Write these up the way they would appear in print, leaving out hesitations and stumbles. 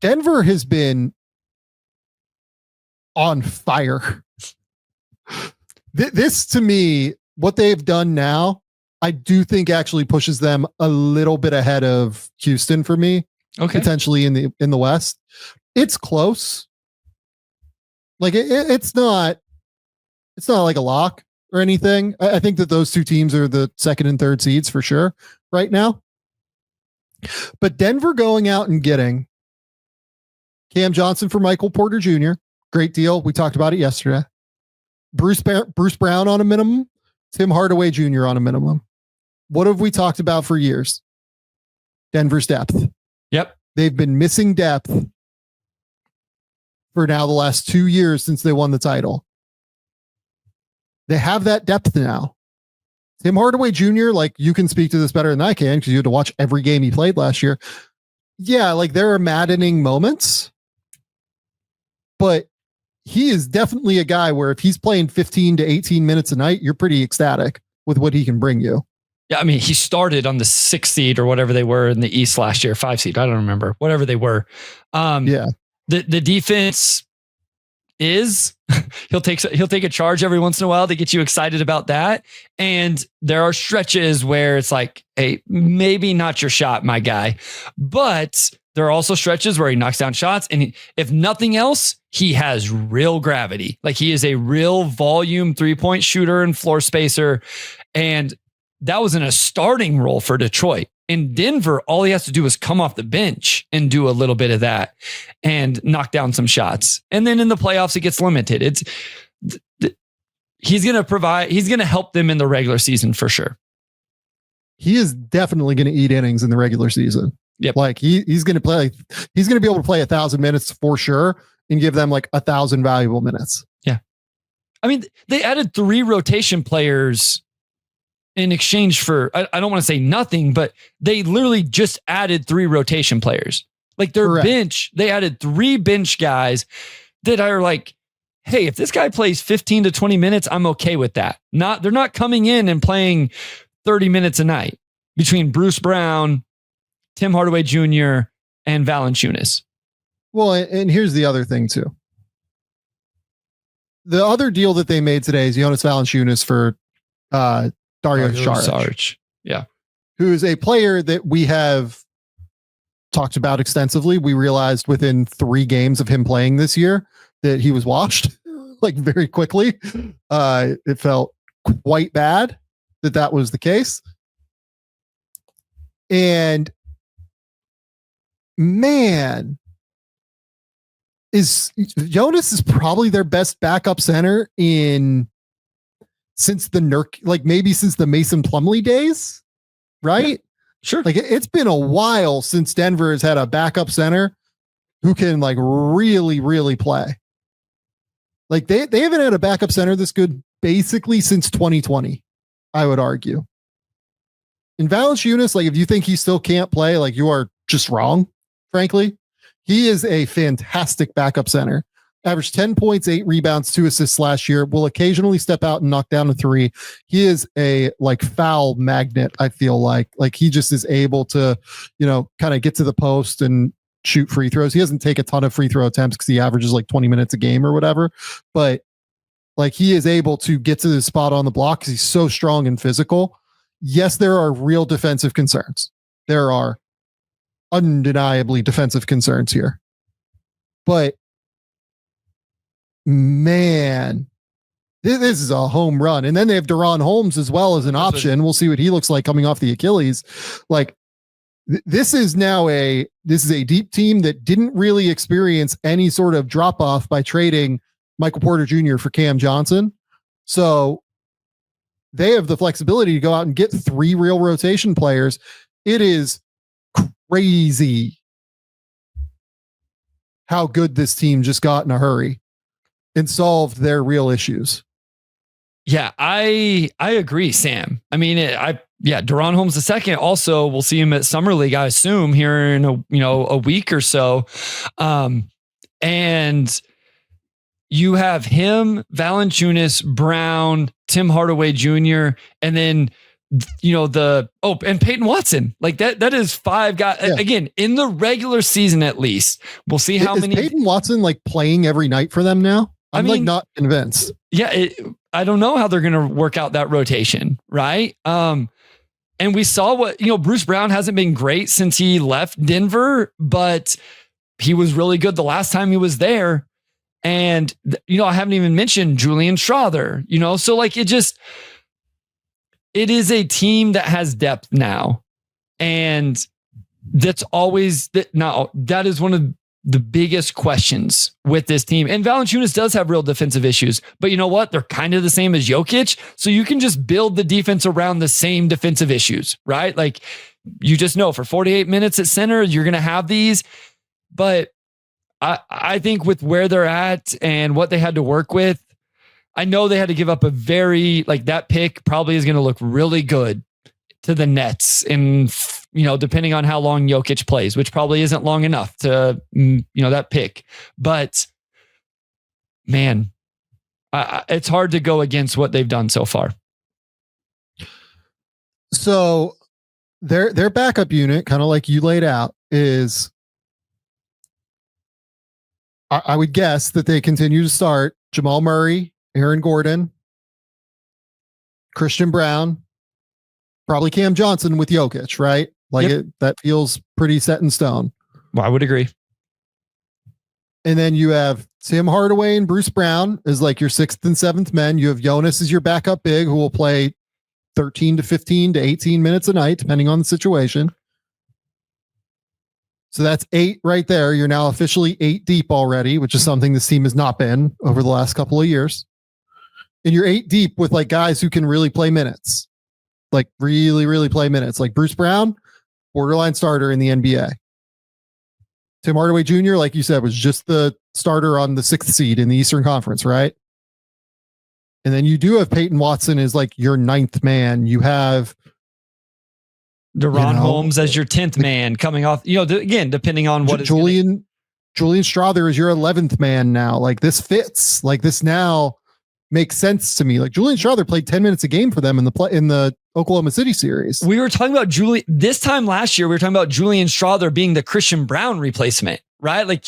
Denver has been on fire. This, to me, what they've done now, I do think actually pushes them a little bit ahead of Houston for me. Okay. Potentially in the West. It's close. Like it's not like a lock or anything. I think that those two teams are the second and third seeds for sure right now. But Denver going out and getting Cam Johnson for Michael Porter Jr. Great deal. We talked about it yesterday. Bruce Brown on a minimum. Tim Hardaway Jr. on a minimum. What have we talked about for years? Denver's depth. Yep. They've been missing depth for now the last 2 years since they won the title. They have that depth now. Tim Hardaway Jr., like, you can speak to this better than I can because you had to watch every game he played last year. Yeah, like, there are maddening moments, but he is definitely a guy where if he's playing 15 to 18 minutes a night, you're pretty ecstatic with what he can bring you. Yeah, I mean, he started on the 6th seed or whatever they were in the East last year, 5 seed. I don't remember, whatever they were. Yeah. The defense is he'll take a charge every once in a while to get you excited about that. And there are stretches where it's like, hey, maybe not your shot, my guy. But there are also stretches where he knocks down shots. And if nothing else, he has real gravity. Like, he is a real volume 3-point shooter and floor spacer. And that was in a starting role for Detroit. In Denver, all he has to do is come off the bench and do a little bit of that and knock down some shots. And then in the playoffs, it gets limited. He's going to help them in the regular season for sure. He is definitely going to eat innings in the regular season. Yep. Like he's going to be able to play 1,000 minutes for sure and give them like 1,000 valuable minutes. Yeah. I mean, they added 3 rotation players in exchange for, I don't want to say nothing, but they literally just added 3 rotation players. Like, their Correct. bench, they added 3 bench guys that are like, hey, if this guy plays 15 to 20 minutes, I'm okay with that. They're not coming in and playing 30 minutes a night between Bruce Brown, Tim Hardaway Jr., and Valanciunas. Well, and here's the other thing too. The other deal that they made today is Jonas Valanciunas for Dario Saric. Yeah. Who is a player that we have talked about extensively. We realized within 3 games of him playing this year that he was washed like very quickly. It felt quite bad that was the case. And man, Jonas is probably their best backup center since the Mason Plumlee days, right? Yeah, sure. Like, it's been a while since Denver has had a backup center who can like really, really play. Like, they haven't had a backup center this good basically since 2020, I would argue. In Valanciunas, like, if you think he still can't play, like, you are just wrong, frankly. He is a fantastic backup center. Averaged 10 points, 8 rebounds, 2 assists last year. Will occasionally step out and knock down a 3. He is a like foul magnet. I feel like he just is able to, kind of get to the post and shoot free throws. He doesn't take a ton of free throw attempts because he averages like 20 minutes a game or whatever. But like, he is able to get to the spot on the block because he's so strong and physical. Yes, there are real defensive concerns. There are undeniably defensive concerns here. But man, this is a home run. And then they have Deron Holmes as well as an option. We'll see what he looks like coming off the Achilles. Like, this is a deep team that didn't really experience any sort of drop off by trading Michael Porter Jr. for Cam Johnson. So they have the flexibility to go out and get 3 real rotation players. It is crazy how good this team just got in a hurry and solved their real issues. Yeah, I agree, Sam. I mean, Deron Holmes II. Also, we'll see him at Summer League, I assume, here in a week or so. And you have him, Valanciunas, Brown, Tim Hardaway Jr., and then and Peyton Watson, like that is 5 guys again in the regular season. At least we'll see how many. Peyton Watson like playing every night for them now. I'm like not convinced. Yeah. I don't know how they're going to work out that rotation. Right. And we saw what, Bruce Brown hasn't been great since he left Denver, but he was really good the last time he was there. And, I haven't even mentioned Julian Strawther, so like it is a team that has depth now. And that is one of the biggest questions with this team. And Valanciunas does have real defensive issues, but you know what? They're kind of the same as Jokic. So you can just build the defense around the same defensive issues, right? Like you just know for 48 minutes at center, you're going to have these. But I think with where they're at and what they had to work with, I know they had to give up that pick probably is going to look really good to the Nets and, depending on how long Jokic plays, which probably isn't long enough to, that pick. But man, it's hard to go against what they've done so far. So their backup unit, kind of like you laid out, is I would guess that they continue to start Jamal Murray, Aaron Gordon, Christian Brown, probably Cam Johnson with Jokic, right? Like that feels pretty set in stone. Well, I would agree. And then you have Tim Hardaway and Bruce Brown as like your 6th and 7th men. You have Jonas as your backup big who will play 13 to 15 to 18 minutes a night, depending on the situation. So that's 8 right there. You're now officially 8 deep already, which is something this team has not been over the last couple of years. And you're 8 deep with like guys who can really play minutes, like really, really play minutes. Like Bruce Brown, borderline starter in the NBA. Tim Hardaway Jr., like you said, was just the starter on the 6th seed in the Eastern Conference, right? And then you do have Peyton Watson as like your 9th man. You have Deron Holmes as your 10th man coming off, again, depending on what Julian Strawther is your 11th man now. Like this fits. Like this now makes sense to me. Like Julian Strawther played 10 minutes a game for them in the Oklahoma City series. We were talking about this time last year. We were talking about Julian Strawther being the Christian Brown replacement, right? Like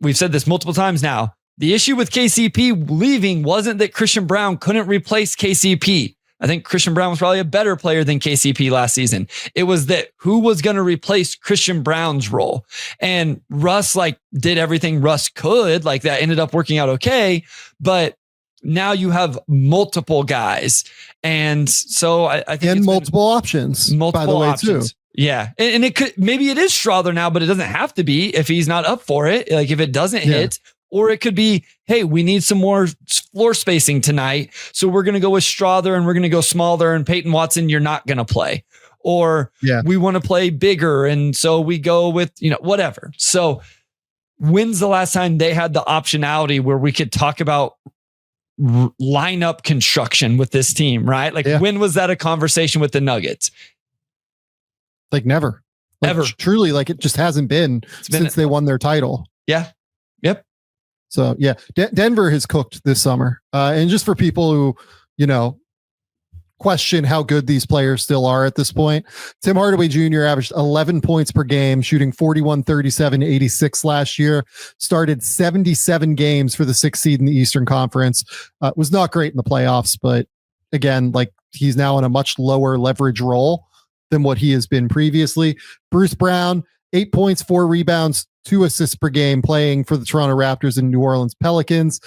we've said this multiple times now. The issue with KCP leaving wasn't that Christian Brown couldn't replace KCP. I think Christian Brown was probably a better player than KCP last season. It was that who was going to replace Christian Brown's role. And Russ did everything Russ could, like that ended up working out okay. But now you have multiple guys. And so I think and multiple options, by the way, options. Too. Yeah. And it could, maybe it is Strawther now, but it doesn't have to be if he's not up for it. Like if it doesn't hit, or it could be, hey, we need some more floor spacing tonight. So we're going to go with Strawther and we're going to go smaller, and Peyton Watson, you're not going to play. Or we want to play bigger. And so we go with, whatever. So when's the last time they had the optionality where we could talk about lineup construction with this team, right? Like when was that a conversation with the Nuggets? Like never. Ever. Truly, like it just hasn't been since they won their title. Yeah. Yep. So Denver has cooked this summer. And just for people who, question how good these players still are at this point, Tim Hardaway Jr. averaged 11 points per game, shooting 41, 37, 86 last year, started 77 games for the 6th seed in the Eastern Conference. Was not great in the playoffs, but again, like he's now in a much lower leverage role than what he has been previously. Bruce Brown, 8 points, 4 rebounds, 2 assists per game, playing for the Toronto Raptors and New Orleans Pelicans.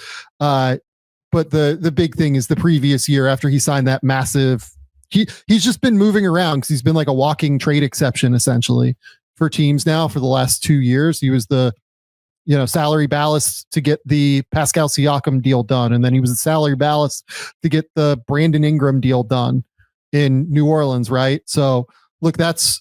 But the big thing is the previous year after he signed that massive, he's just been moving around because he's been like a walking trade exception essentially for teams now for the last 2 years. He was the salary ballast to get the Pascal Siakam deal done, and then he was the salary ballast to get the Brandon Ingram deal done in New Orleans, right? So look, that's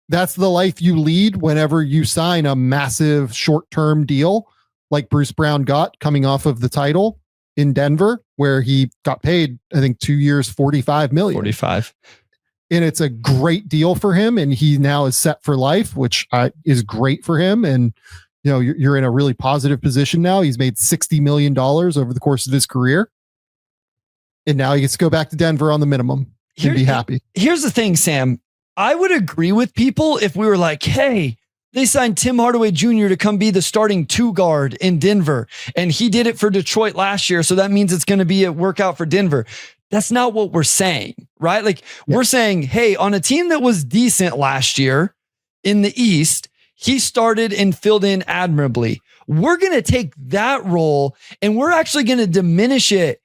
the life you lead whenever you sign a massive short-term deal like Bruce Brown got coming off of the title in Denver, where he got paid, I think 2 years, $45 million. 45. And it's a great deal for him. And he now is set for life, which is great for him. And, you're in a really positive position now. He's made $60 million over the course of his career. And now he gets to go back to Denver on the minimum and be happy. Here's the thing, Sam. I would agree with people if we were like, hey, they signed Tim Hardaway Jr. to come be the starting 2 guard in Denver. And he did it for Detroit last year. So that means it's going to be a workout for Denver. That's not what we're saying, right? Like we're saying, hey, on a team that was decent last year in the East, he started and filled in admirably. We're going to take that role and we're actually going to diminish it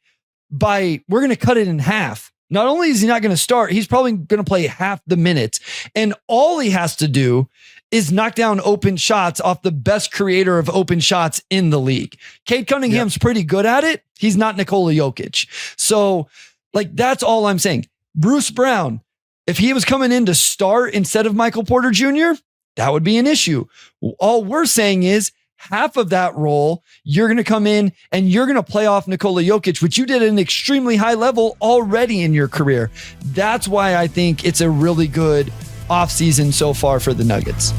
we're going to cut it in half. Not only is he not going to start, he's probably going to play half the minutes. And all he has to do is knock down open shots off the best creator of open shots in the league. Cade Cunningham's pretty good at it. He's not Nikola Jokic. So like, that's all I'm saying. Bruce Brown, if he was coming in to start instead of Michael Porter Jr., that would be an issue. All we're saying is half of that role, you're going to come in and you're going to play off Nikola Jokic, which you did at an extremely high level already in your career. That's why I think it's a really good offseason so far for the Nuggets.